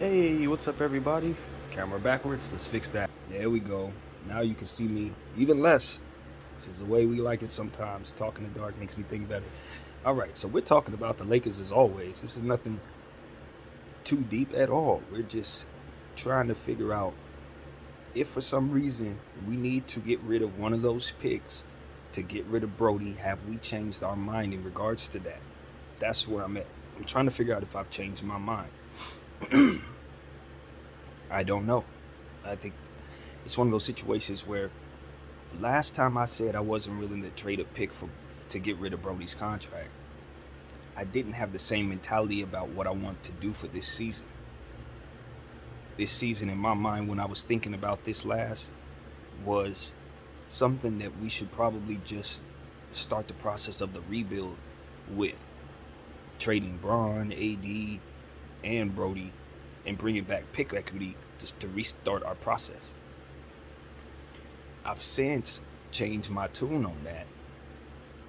Hey, what's up, everybody? Camera backwards. Let's fix that. There we go. Now you can see me even less, which is the way we like it sometimes. Talking in the dark makes me think better. All right, so we're talking about the Lakers as always. This is nothing too deep at all. We're just trying to figure out if for some reason we need to get rid of one of those picks to get rid of Brody. Have we changed our mind in regards to that? That's where I'm at. I'm trying to figure out if I've changed my mind. I don't know. I think it's one of those situations where last time I said I wasn't willing to trade a pick to get rid of Brody's contract, I didn't have the same mentality about what I want to do for this season. This season, in my mind, when I was thinking about this last, was something that we should probably just start the process of the rebuild with. Trading Braun, AD, and Brody and bringing back pick equity just to restart our process. I've since changed my tune on that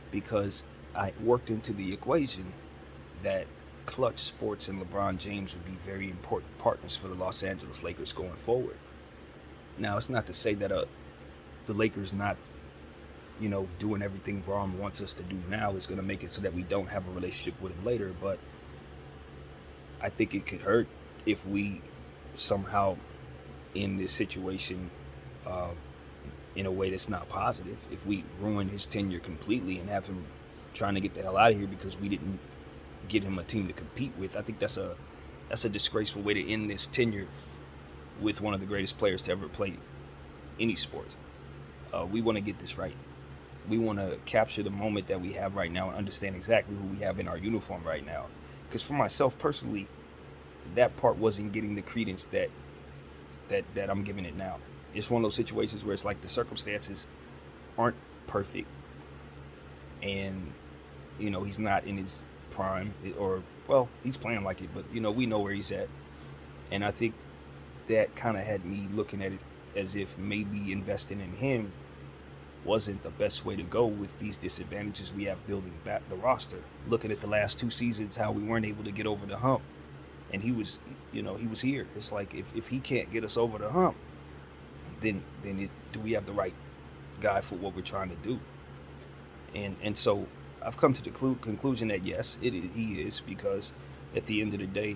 because I worked into the equation that Clutch Sports and LeBron James would be very important partners for the Los Angeles Lakers going forward. Now, it's not to say that the Lakers not, doing everything Braun wants us to do now is going to make it so that we don't have a relationship with him later, but I think it could hurt if we somehow in this situation uh, in a way that's not positive. If we ruin his tenure completely and have him trying to get the hell out of here because we didn't get him a team to compete with, I think that's a disgraceful way to end this tenure with one of the greatest players to ever play any sport. We want to get this right. We want to capture the moment that we have right now and understand exactly who we have in our uniform right now. Because for myself personally, that part wasn't getting the credence that I'm giving it now. It's one of those situations where it's like the circumstances aren't perfect, and he's not in his prime, or well, he's playing like it, but we know where he's at, and I think that kind of had me looking at it as if maybe investing in him wasn't the best way to go with these disadvantages we have building back the roster. Looking at the last two seasons, how we weren't able to get over the hump, and he was here. It's like if he can't get us over the hump, then do we have the right guy for what we're trying to do? And so I've come to the conclusion that yes, he is, because at the end of the day,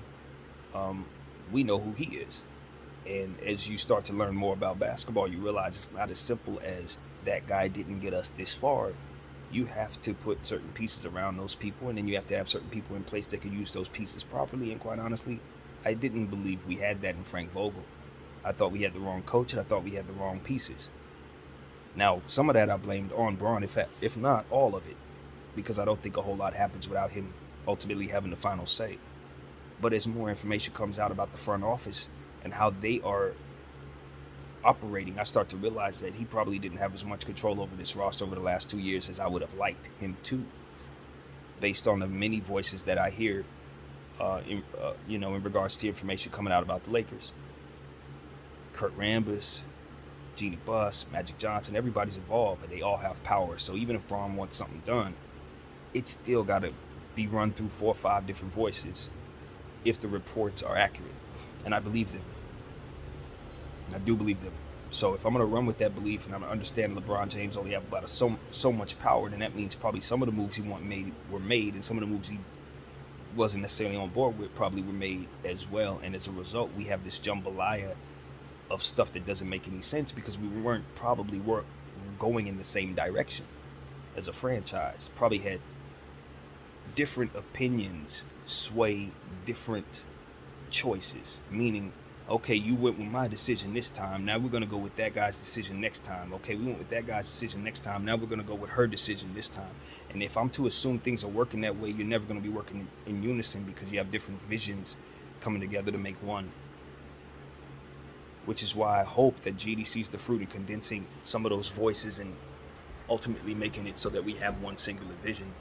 we know who he is. And as you start to learn more about basketball, you realize it's not as simple as that guy didn't get us this far. You have to put certain pieces around those people, and then you have to have certain people in place that can use those pieces properly. And quite honestly, I didn't believe we had that in Frank Vogel. I thought we had the wrong coach, and I thought we had the wrong pieces. Now, some of that I blamed on Braun, if not all of it, because I don't think a whole lot happens without him ultimately having the final say. But as more information comes out about the front office and how they are operating, I start to realize that he probably didn't have as much control over this roster over the last 2 years as I would have liked him to, based on the many voices that I hear, in regards to information coming out about the Lakers. Kurt Rambis, Jeannie Buss, Magic Johnson, everybody's involved, and they all have power. So even if Braun wants something done, it's still got to be run through 4 or 5 different voices if the reports are accurate. And I believe them. I do believe them. So if I'm going to run with that belief, and I'm going to understand LeBron James only have about so much power, then that means probably some of the moves he were made, and some of the moves he wasn't necessarily on board with probably were made as well. And as a result, we have this jambalaya of stuff that doesn't make any sense because we weren't going in the same direction as a franchise. Probably had different opinions sway different choices, meaning, okay, you went with my decision this time, now we're going to go with that guy's decision next time. Okay, we went with that guy's decision next time, now we're going to go with her decision this time. And if I'm to assume things are working that way, you're never going to be working in unison because you have different visions coming together to make one. Which is why I hope that GD sees the fruit in condensing some of those voices and ultimately making it so that we have one singular vision.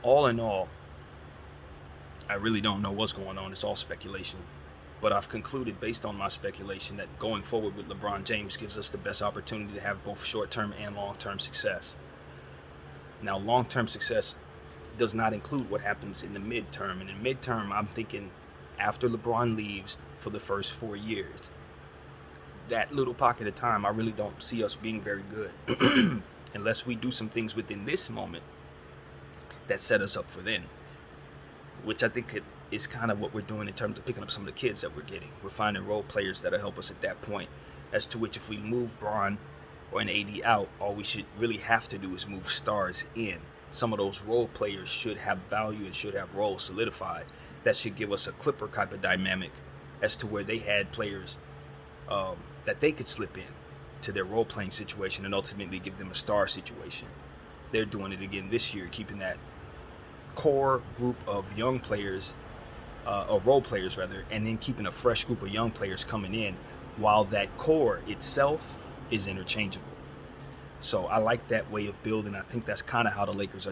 All in all, I really don't know what's going on. It's all speculation. But I've concluded, based on my speculation, that going forward with LeBron James gives us the best opportunity to have both short-term and long-term success. Now, long-term success does not include what happens in the midterm. And in midterm, I'm thinking after LeBron leaves for the first 4 years. That little pocket of time, I really don't see us being very good unless we do some things within this moment that set us up for then, which I think is kind of what we're doing in terms of picking up some of the kids that we're getting. We're finding role players that'll help us at that point, as to which if we move Braun or an AD out, all we should really have to do is move stars in. Some of those role players should have value and should have roles solidified. That should give us a Clipper type of dynamic as to where they had players that they could slip in to their role-playing situation and ultimately give them a star situation. They're doing it again this year, keeping that core group of young players, or role players rather, and then keeping a fresh group of young players coming in while that core itself is interchangeable. So I like that way of building. I think that's kind of how the Lakers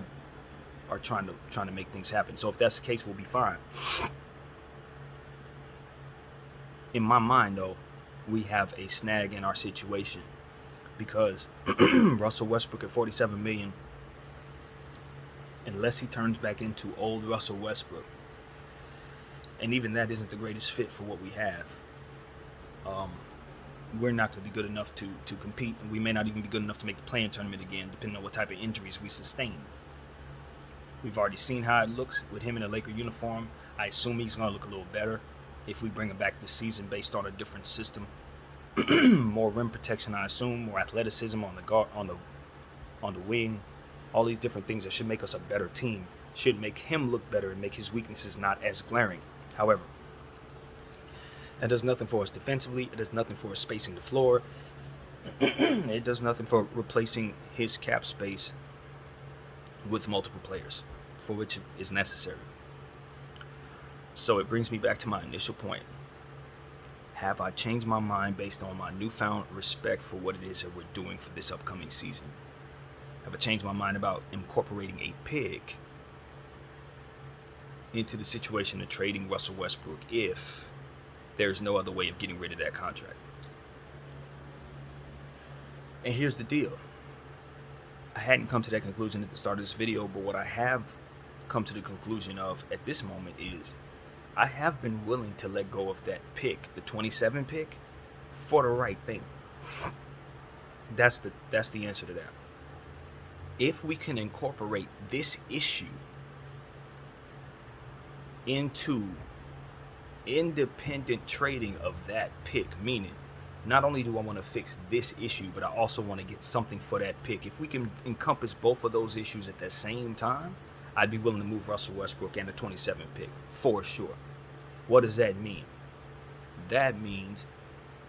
are trying to make things happen. So if that's the case, we'll be fine. In my mind, though, we have a snag in our situation because Russell Westbrook at $47 million, unless he turns back into old Russell Westbrook, and even that isn't the greatest fit for what we have, we're not going to be good enough to compete, and we may not even be good enough to make the play-in tournament again, depending on what type of injuries we sustain. We've already seen how it looks with him in a Laker uniform. I assume he's going to look a little better if we bring him back this season based on a different system. More rim protection, I assume, more athleticism on the guard, on the wing, all these different things that should make us a better team, should make him look better and make his weaknesses not as glaring. However, that does nothing for us defensively. It does nothing for us spacing the floor. It does nothing for replacing his cap space with multiple players, for which is necessary. So it brings me back to my initial point. Have I changed my mind based on my newfound respect for what it is that we're doing for this upcoming season? Have I changed my mind about incorporating a pick into the situation of trading Russell Westbrook if there's no other way of getting rid of that contract? And here's the deal. I hadn't come to that conclusion at the start of this video, but what I have come to the conclusion of at this moment is I have been willing to let go of that pick, the 27 pick, for the right thing. That's the answer to that. If we can incorporate this issue into independent trading of that pick, meaning not only do I want to fix this issue, but I also want to get something for that pick. If we can encompass both of those issues at the same time, I'd be willing to move Russell Westbrook and the 27 pick for sure. What does that mean? That means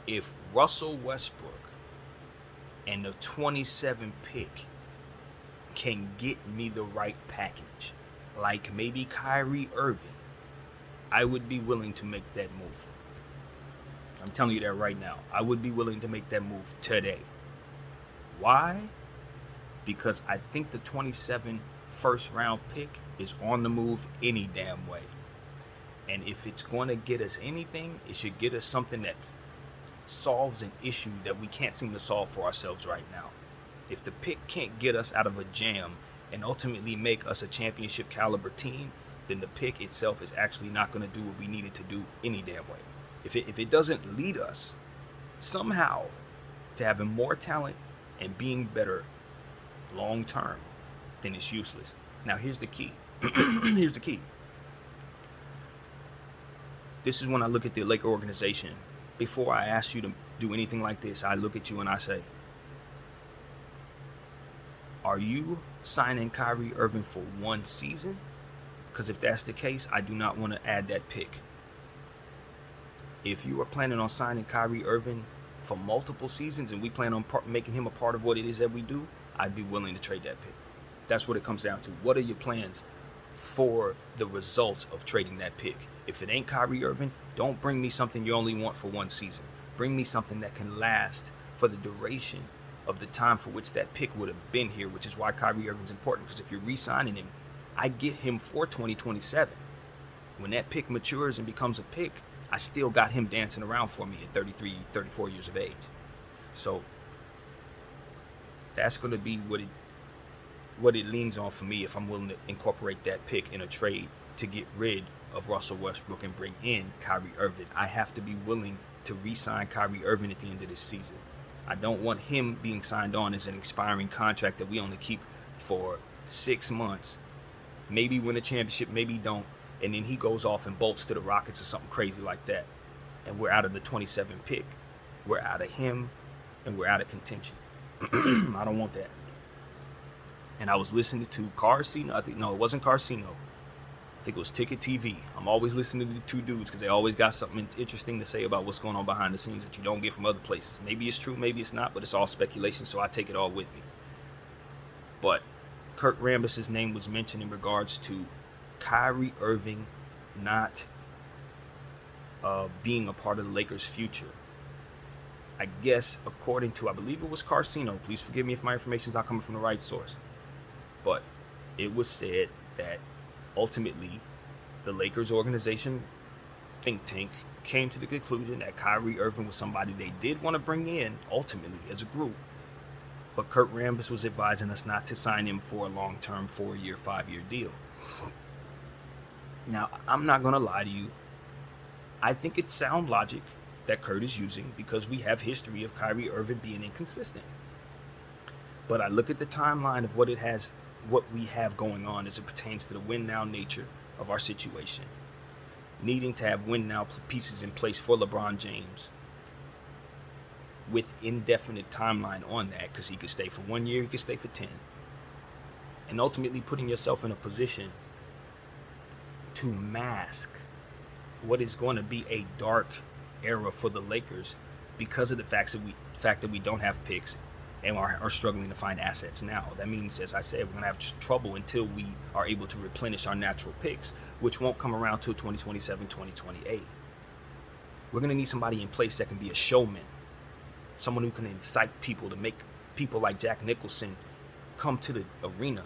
if Russell Westbrook and the 27 pick can get me the right package, like maybe Kyrie Irving, I would be willing to make that move. I'm telling you that right now. I would be willing to make that move today. Why? Because I think the 27 first round pick is on the move any damn way. And if it's going to get us anything, it should get us something that solves an issue that we can't seem to solve for ourselves right now. If the pick can't get us out of a jam and ultimately make us a championship caliber team, then the pick itself is actually not going to do what we need it to do any damn way. If it doesn't lead us somehow to having more talent and being better long term, then it's useless. Now here's the key. Here's the key. This is when I look at the Laker organization. Before I ask you to do anything like this, I look at you and I say, are you signing Kyrie Irving for one season? Because if that's the case, I do not want to add that pick. If you are planning on signing Kyrie Irving for multiple seasons and we plan on making him a part of what it is that we do, I'd be willing to trade that pick. That's what it comes down to. What are your plans for the results of trading that pick? If it ain't Kyrie Irving, don't bring me something you only want for one season. Bring me something that can last for the duration of the time for which that pick would have been here, which is why Kyrie Irving's important. Because if you're re-signing him, I get him for 2027. When that pick matures and becomes a pick, I still got him dancing around for me at 33, 34 years of age. So that's going to be what what it leans on for me if I'm willing to incorporate that pick in a trade to get rid of Russell Westbrook and bring in Kyrie Irving. I have to be willing to re-sign Kyrie Irving at the end of this season. I don't want him being signed on as an expiring contract that we only keep for 6 months. Maybe win a championship, maybe don't. And then he goes off and bolts to the Rockets or something crazy like that. And we're out of the 27 pick. We're out of him, and we're out of contention. I don't want that. And I was listening to Carcino. It wasn't Carcino. I think it was Ticket TV. I'm always listening to the two dudes because they always got something interesting to say about what's going on behind the scenes that you don't get from other places. Maybe it's true, maybe it's not, but it's all speculation, so I take it all with me. But Kurt Rambis' name was mentioned in regards to Kyrie Irving not being a part of the Lakers' future. I guess according to, I believe it was Carcino. Please forgive me if my information is not coming from the right source. But it was said that ultimately the Lakers organization think tank came to the conclusion that Kyrie Irving was somebody they did want to bring in ultimately as a group. But Kurt Rambis was advising us not to sign him for a long-term 4-year, 5-year deal. Now, I'm not going to lie to you. I think it's sound logic that Kurt is using because we have history of Kyrie Irving being inconsistent. But I look at the timeline of what we have going on as it pertains to the win-now nature of our situation. Needing to have win-now pieces in place for LeBron James with indefinite timeline on that, because he could stay for 1 year, he could stay for 10. And ultimately putting yourself in a position to mask what is going to be a dark era for the Lakers because of the fact that we don't have picks and are struggling to find assets now. That means, as I said, we're going to have trouble until we are able to replenish our natural picks, which won't come around till 2027, 2028. We're going to need somebody in place that can be a showman, someone who can incite people to make people like Jack Nicholson come to the arena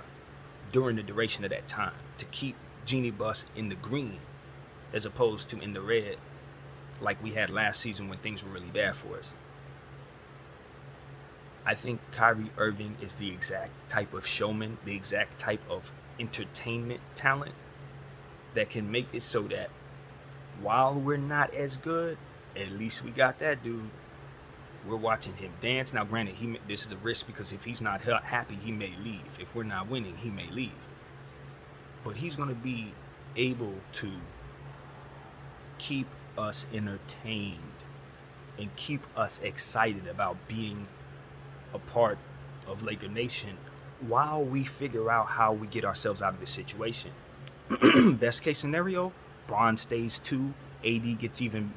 during the duration of that time, to keep Jeannie Buss in the green as opposed to in the red like we had last season when things were really bad for us. I think Kyrie Irving is the exact type of showman, the exact type of entertainment talent that can make it so that while we're not as good, at least we got that dude. We're watching him dance. Now, granted, this is a risk because if he's not happy, he may leave. If we're not winning, he may leave. But he's going to be able to keep us entertained and keep us excited about being a part of Laker Nation while we figure out how we get ourselves out of this situation. Best case scenario, Bron stays 2, AD gets even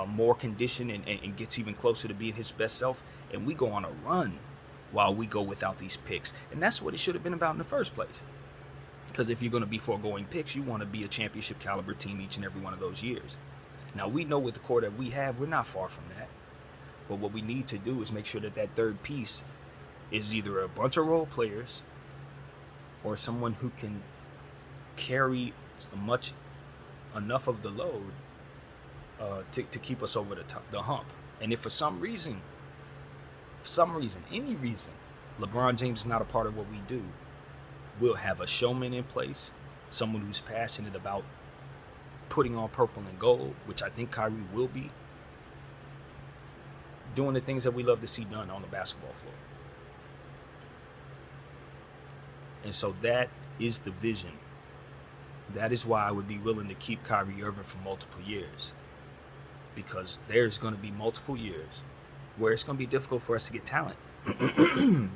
more conditioned and gets even closer to being his best self, and we go on a run while we go without these picks. And that's what it should have been about in the first place. Because if you're going to be foregoing picks, you want to be a championship caliber team each and every one of those years. Now, we know with the core that we have, we're not far from that. But what we need to do is make sure that that third piece is either a bunch of role players or someone who can carry enough of the load to keep us over the hump. And if for some reason, any reason, LeBron James is not a part of what we do, we'll have a showman in place, someone who's passionate about putting on purple and gold, which I think Kyrie will be, doing the things that we love to see done on the basketball floor. And so that is the vision. That is why I would be willing to keep Kyrie Irving for multiple years. Because there's going to be multiple years where it's going to be difficult for us to get talent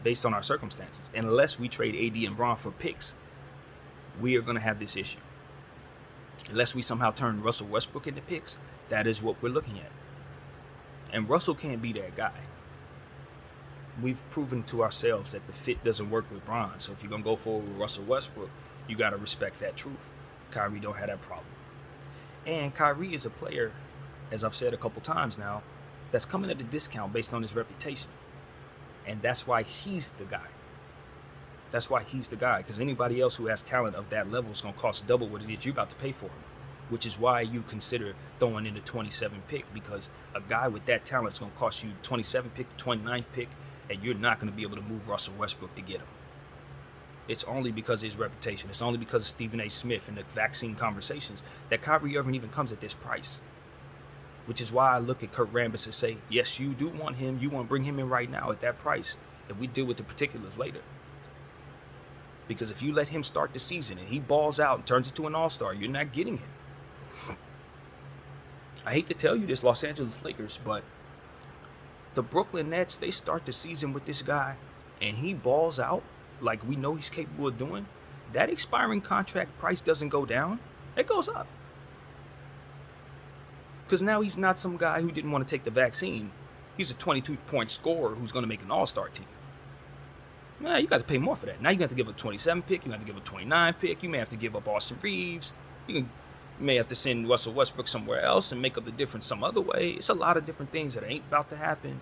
based on our circumstances. And unless we trade AD and Bron for picks, we are going to have this issue. Unless we somehow turn Russell Westbrook into picks, that is what we're looking at. And Russell can't be that guy. We've proven to ourselves that the fit doesn't work with Bron. So if you're going to go forward with Russell Westbrook, you got to respect that truth. Kyrie don't have that problem. And Kyrie is a player, as I've said a couple times now, that's coming at a discount based on his reputation. And that's why he's the guy. That's why he's the guy. Because anybody else who has talent of that level is going to cost double what it is you're about to pay for him. Which is why you consider throwing in the 27 pick, because a guy with that talent is going to cost you 27 pick, 29th pick, and you're not going to be able to move Russell Westbrook to get him. It's only because of his reputation. It's only because of Stephen A. Smith and the vaccine conversations that Kyrie Irving even comes at this price. Which is why I look at Kurt Rambis and say, yes, you do want him. You want to bring him in right now at that price. And we deal with the particulars later. Because if you let him start the season and he balls out and turns into an all-star, you're not getting him. I hate to tell you this, Los Angeles Lakers, but the Brooklyn Nets, they start the season with this guy and he balls out like we know he's capable of doing. That expiring contract price doesn't go down. It goes up. Because now he's not some guy who didn't want to take the vaccine. He's a 22-point scorer who's going to make an all-star team. Nah, you got to pay more for that. Now you got to give a 27 pick. You got to give a 29 pick. You may have to give up Austin Reeves. You may have to send Russell Westbrook somewhere else and make up the difference some other way. It's a lot of different things that ain't about to happen.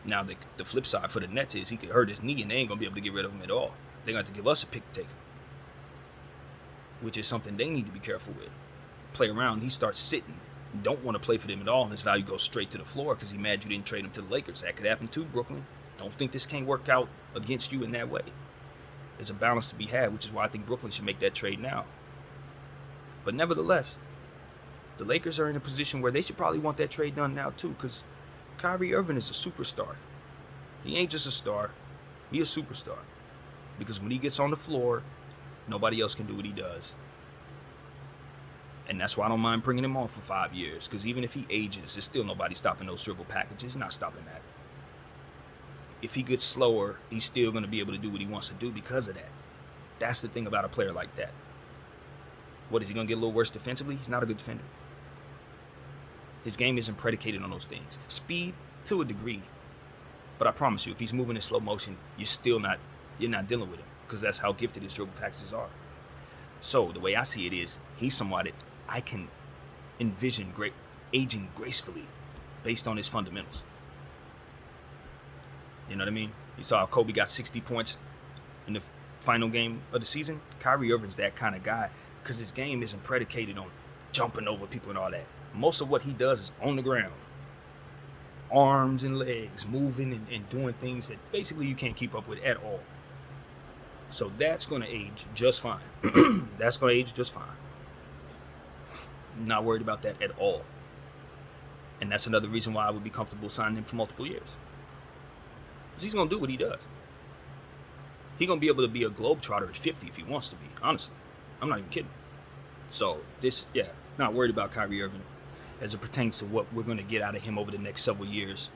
Now, the flip side for the Nets is he could hurt his knee and they ain't going to be able to get rid of him at all. They're going to have to give us a pick to take him, which is something they need to be careful with. Play around, he starts sitting. Don't want to play for them at all, and his value goes straight to the floor because he's mad you didn't trade him to the Lakers. That could happen too, Brooklyn. Don't think this can't work out against you in that way. There's a balance to be had, which is why I think Brooklyn should make that trade now. But nevertheless, the Lakers are in a position where they should probably want that trade done now too, because Kyrie Irving is a superstar. He ain't just a star, he a superstar. Because when he gets on the floor, nobody else can do what he does. And that's why I don't mind bringing him on for 5 years, because even if he ages, there's still nobody stopping those dribble packages. Not stopping that. If he gets slower, he's still going to be able to do what he wants to do because of that. That's the thing about a player like that. What, is he going to get a little worse defensively? He's not a good defender. His game isn't predicated on those things. Speed, to a degree. But I promise you, if he's moving in slow motion, you're not dealing with him, because that's how gifted his dribble packages are. So the way I see it is, he's someone that I can envision aging gracefully based on his fundamentals. You know what I mean? You saw how Kobe got 60 points in the final game of the season. Kyrie Irving's that kind of guy because his game isn't predicated on jumping over people and all that. Most of what he does is on the ground. Arms and legs, moving and doing things that basically you can't keep up with at all. So that's going to age just fine. That's going to age just fine. Not worried about that at all. And that's another reason why I would be comfortable signing him for multiple years. Because he's going to do what he does. He's going to be able to be a globetrotter at 50 if he wants to be, honestly. I'm not even kidding. So, not worried about Kyrie Irving as it pertains to what we're going to get out of him over the next several years.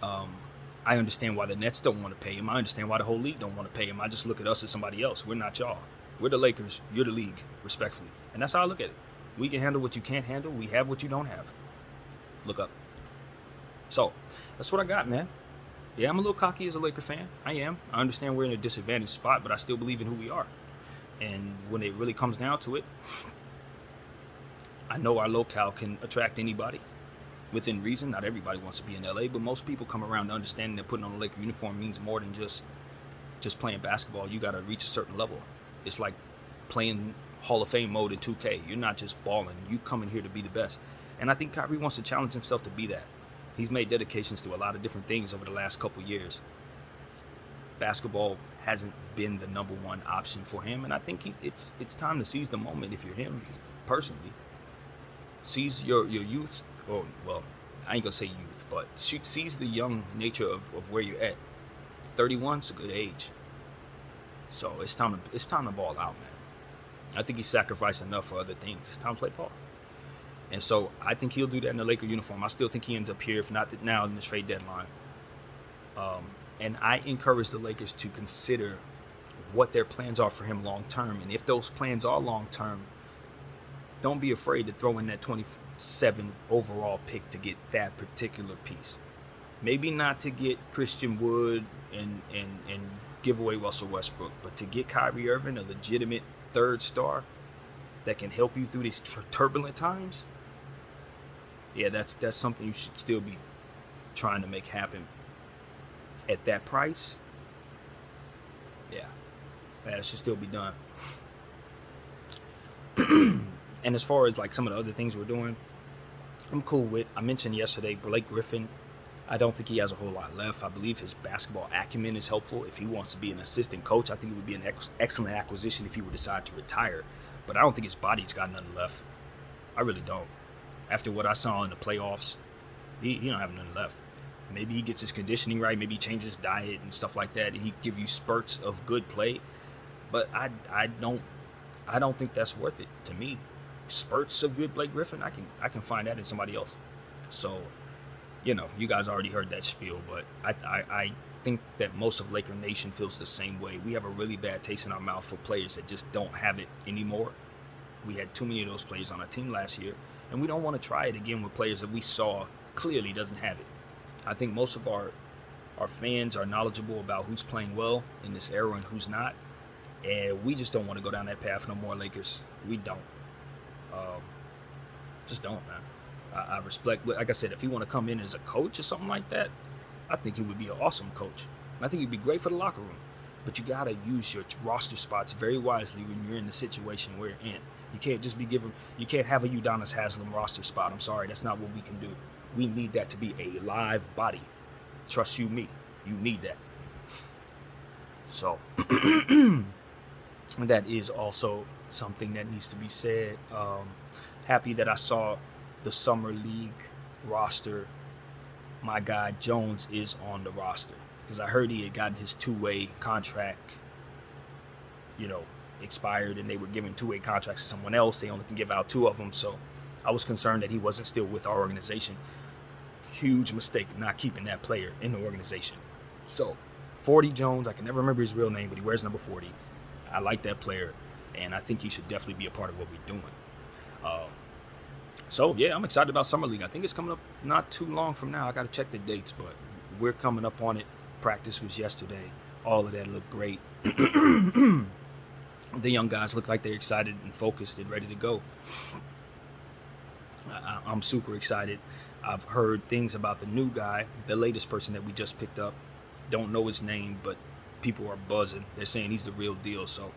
I understand why the Nets don't want to pay him. I understand why the whole league don't want to pay him. I just look at us as somebody else. We're not y'all. We're the Lakers. You're the league, respectfully. And that's how I look at it. We can handle what you can't handle. We have what you don't have. Look up. So, that's what I got, man. Yeah, I'm a little cocky as a Laker fan. I am. I understand we're in a disadvantaged spot, but I still believe in who we are. And when it really comes down to it, I know our locale can attract anybody. Within reason, not everybody wants to be in LA, but most people come around to understanding that putting on a Laker uniform means more than just playing basketball. You got to reach a certain level. It's like playing Hall of Fame mode in 2K. You're not just balling. You come in here to be the best. And I think Kyrie wants to challenge himself to be that. He's made dedications to a lot of different things over the last couple years. Basketball hasn't been the number one option for him, and I think it's time to seize the moment if you're him, personally. Seize your youth. Oh, well, I ain't gonna say youth, but seize the young nature of where you're at. 31's a good age, so it's time to ball out, man. I think he sacrificed enough for other things. It's time to play ball, and so I think he'll do that in the Laker uniform. I still think he ends up here, if not now, in the trade deadline. And I encourage the Lakers to consider what their plans are for him long term, and if those plans are long term, don't be afraid to throw in that 27 overall pick to get that particular piece. Maybe not to get Christian Wood and give away Russell Westbrook, but to get Kyrie Irving, a legitimate third star that can help you through these turbulent times. Yeah, that's something you should still be trying to make happen at that price. Yeah, that should still be done. And as far as like some of the other things we're doing, I'm cool with. I mentioned yesterday Blake Griffin I don't think he has a whole lot left. I believe his basketball acumen is helpful. If he wants to be an assistant coach, I think it would be an excellent acquisition if he would decide to retire. But I don't think his body's got nothing left. I really don't. After what I saw in the playoffs, he don't have nothing left. Maybe he gets his conditioning right. Maybe he changes his diet and stuff like that. He give you spurts of good play, but I don't think that's worth it to me. Spurts of good play, Griffin. I can find that in somebody else. So, you guys already heard that spiel, but I think that most of Laker Nation feels the same way. We have a really bad taste in our mouth for players that just don't have it anymore. We had too many of those players on our team last year, and we don't want to try it again with players that we saw clearly doesn't have it. I think most of our fans are knowledgeable about who's playing well in this era and who's not, and we just don't want to go down that path no more, Lakers. We don't. Just don't, man. I respect, like I said, if he want to come in as a coach or something like that, I think he would be an awesome coach. I think he'd be great for the locker room. But you got to use your roster spots very wisely when you're in the situation we're in. You can't just you can't have a Udonis Haslem roster spot. I'm sorry, that's not what we can do. We need that to be a live body. Trust you me, you need that. So, that is also something that needs to be said. Happy that I saw the Summer League roster. My guy Jones is on the roster because I heard he had gotten his two-way contract, expired, and they were giving two-way contracts to someone else. They only can give out two of them, so I was concerned that he wasn't still with our organization. Huge mistake not keeping that player in the organization. So, 40 Jones, I can never remember his real name, but he wears number 40. I like that player, and I think he should definitely be a part of what we're doing. So, yeah, I'm excited about Summer League. I think it's coming up not too long from now. I got to check the dates, but we're coming up on it. Practice was yesterday. All of that looked great. The young guys look like they're excited and focused and ready to go. I'm super excited. I've heard things about the new guy, the latest person that we just picked up. Don't know his name, but people are buzzing. They're saying he's the real deal. So,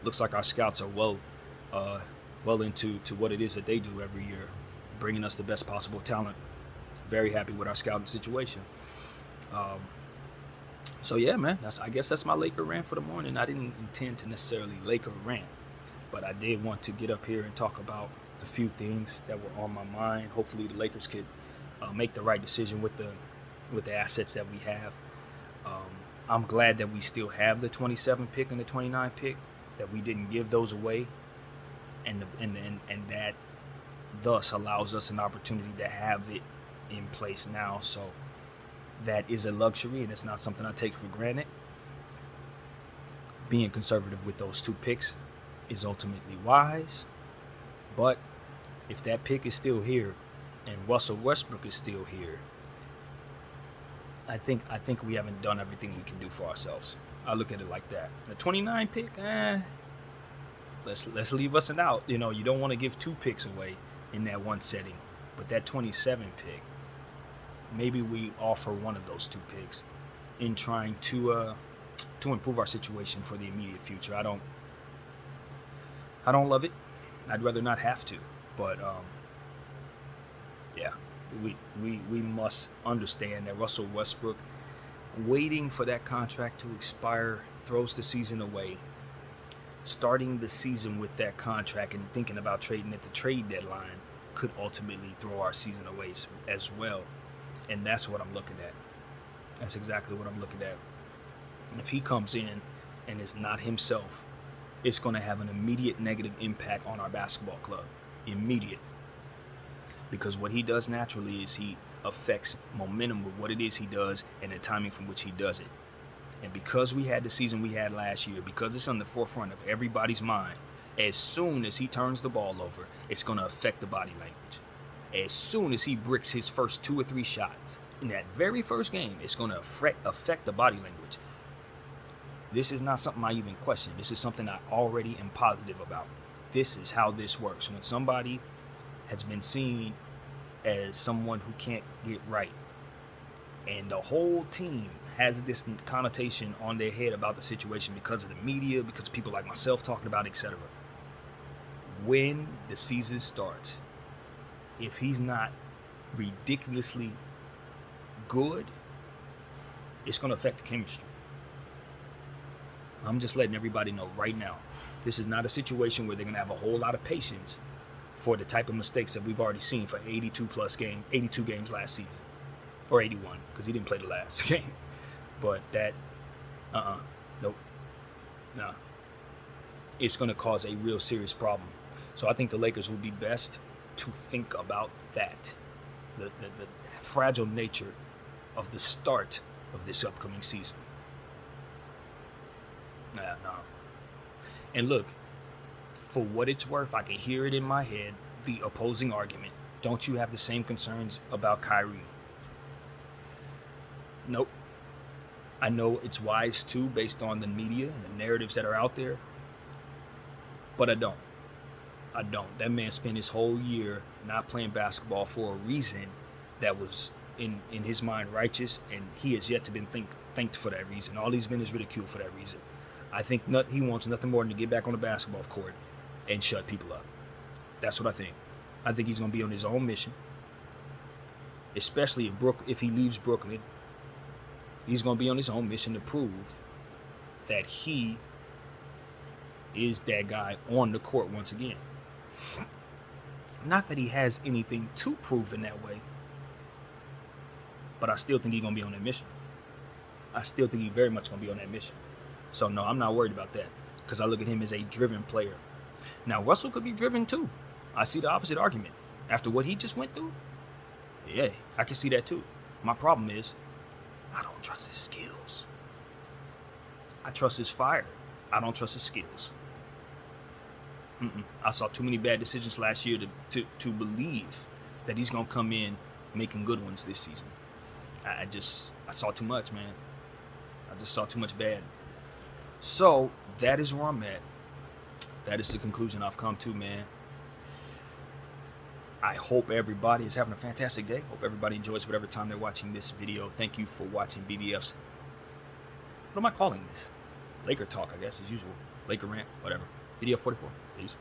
looks like our scouts are well into what it is that they do every year, bringing us the best possible talent. Very happy with our scouting situation. So yeah, man, I guess that's my Laker rant for the morning. I didn't intend to necessarily Laker rant, but I did want to get up here and talk about a few things that were on my mind. Hopefully the Lakers could make the right decision with the assets that we have. I'm glad that we still have the 27 pick and the 29 pick, that we didn't give those away, and that thus allows us an opportunity to have it in place now. So that is a luxury, and it's not something I take for granted. Being conservative with those two picks is ultimately wise, but if that pick is still here and Russell Westbrook is still here, I think we haven't done everything we can do for ourselves. I look at it like that. The 29 pick, let's leave us an out. You don't want to give two picks away in that one setting, but that 27 pick, maybe we offer one of those two picks in trying to improve our situation for the immediate future. I don't love it. I'd rather not have to, but yeah, we must understand that Russell Westbrook waiting for that contract to expire throws the season away. Starting the season with that contract and thinking about trading at the trade deadline could ultimately throw our season away as well. And that's what I'm looking at. That's exactly what I'm looking at. And if he comes in and is not himself, it's going to have an immediate negative impact on our basketball club. Immediate. Because what he does naturally is he affects momentum with what it is he does and the timing from which he does it. And because we had the season we had last year, because it's on the forefront of everybody's mind, as soon as he turns the ball over, it's going to affect the body language. As soon as he bricks his first 2 or 3 shots in that very first game, it's going to affect the body language. This is not something I even question. This is something I already am positive about. This is how this works. When somebody has been seen as someone who can't get right, and the whole team has this connotation on their head about the situation because of the media, because of people like myself talking about, etc. When the season starts, if he's not ridiculously good, it's going to affect the chemistry. I'm just letting everybody know right now. This is not a situation where they're going to have a whole lot of patience for the type of mistakes that we've already seen for 82 games last season. Or 81, because he didn't play the last game. But that, nope, nah. It's going to cause a real serious problem. So I think the Lakers would be best to think about that. The fragile nature of the start of this upcoming season. No. And look, for what it's worth, I can hear it in my head, the opposing argument. Don't you have the same concerns about Kyrie? Nope. I know it's wise too, based on the media and the narratives that are out there. But I don't. That man spent his whole year not playing basketball for a reason that was, in his mind, righteous, and he has yet to be thanked for that reason. All he's been is ridiculed for that reason. I think he wants nothing more than to get back on the basketball court and shut people up. That's what I think. I think he's going to be on his own mission, especially if he leaves Brooklyn. He's going to be on his own mission to prove that he is that guy on the court once again. Not that he has anything to prove in that way, but I still think he's going to be on that mission. I still think he's very much going to be on that mission. So, no, I'm not worried about that because I look at him as a driven player. Now, Russell could be driven too. I see the opposite argument. After what he just went through, yeah, I can see that too. My problem is I don't trust his skills. I trust his fire. I don't trust his skills. I saw too many bad decisions last year to believe that he's going to come in making good ones this season. I saw too much, man. I just saw too much bad. So that is where I'm at. That is the conclusion I've come to, man. I hope everybody is having a fantastic day. Hope everybody enjoys whatever time they're watching this video. Thank you for watching BDF's, what am I calling this? Laker talk, I guess, as usual. Laker rant, whatever. Video 44. Peace.